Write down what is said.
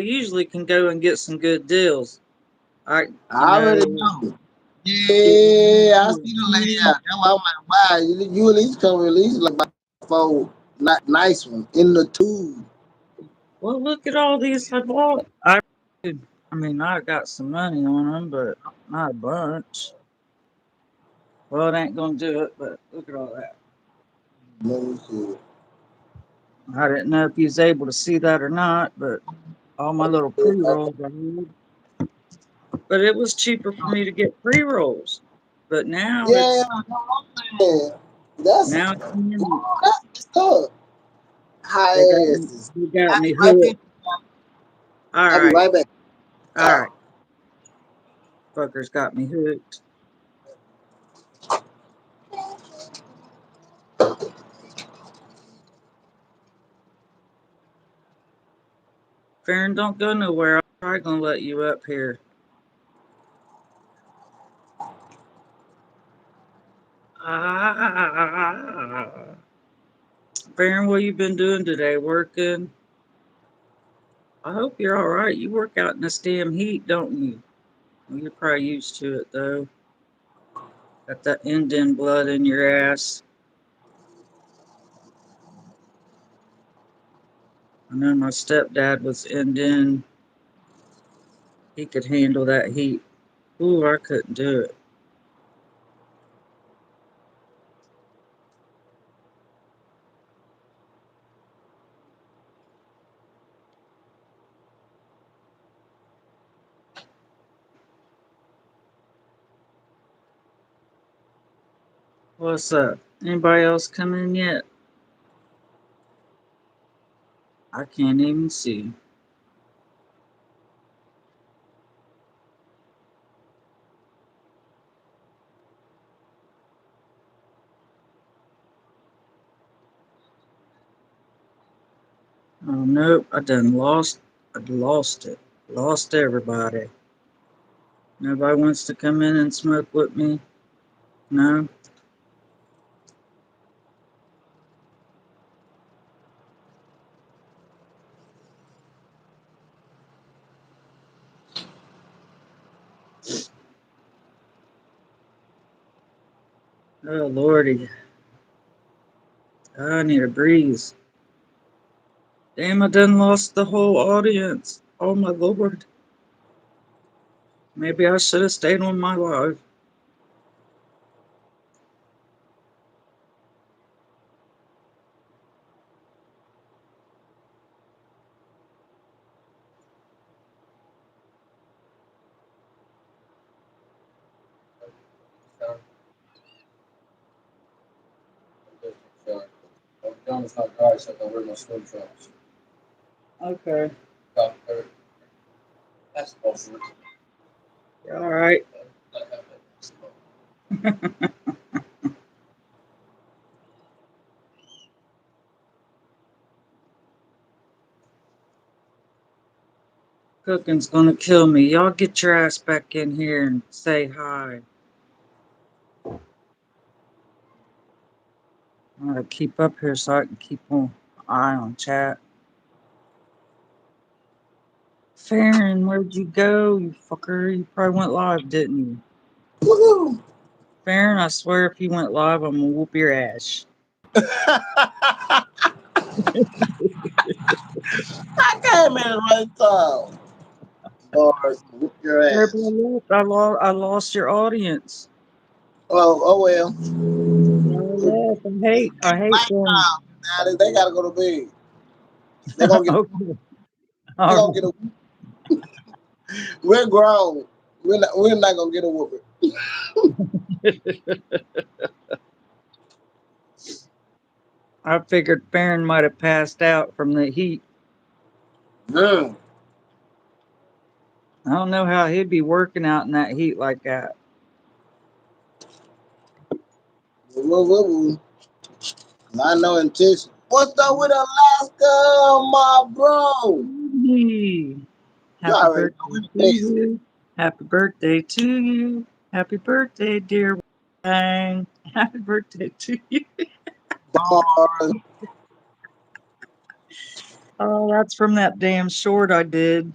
usually can go and get some good deals. I, you I already know, know. get me Yeah, I see the lady tea. out. That's why I'm like, wow, you at least come at least like about four nice one in the tube. Well, look at all these I bought. I mean, I got some money on them, but not a bunch. Well, it ain't gonna do it, but look at all that. Let me see. I didn't know if you was able to see that or not, but all my little pre rolls I had. But it was cheaper for me to get pre rolls. But now Yeah, it's yeah. That's now it's handy. that's good. High They got me. asses. They got I'll me be right back. hooked. All I'll be right, right back. all Oh. right. Fuckers got me hooked. Farron, don't go nowhere. I'm probably gonna let you up here. Ah, Farron, what you been doing today? Working? I hope you're all right. You work out in this damn heat, don't you? Well, you're probably used to it though. Got that Indian blood in your ass. I know my stepdad was Indian. He could handle that heat. Ooh, I couldn't do it. What's up? Anybody else come in yet? I can't even see. Oh nope, I lost it. Lost everybody. Nobody wants to come in and smoke with me? No? Oh lordy. I need a breeze. Damn, I done lost the whole audience. Oh my lord. Maybe I should have stayed on my live. Okay. All right. Cooking's gonna kill me. Y'all get your ass back in here and say hi. I gotta keep up here so I can keep an eye on chat. Farron, where'd you go, you fucker? You probably went live, didn't you? Woohoo! Farron, I swear if you went live, I'm gonna whoop your ass. I came in right time. Bars, whoop your ass. I lost your audience. Oh well. I lost. I hate them. Now they gotta go to bed. They gonna get. Okay. They All gonna get a. We're grown. We're not gonna get a whooping. right. I figured Farron might have passed out from the heat. Mm. I don't know how he'd be working out in that heat like that. Woo, woo, woo. Not no intention. What's up with Alaska, my bro? Hey, You happy already know birthday we to dancing. you. Happy birthday to you. Happy birthday, dear Wang. Happy birthday to you. Bars. Oh, that's from that damn short I did.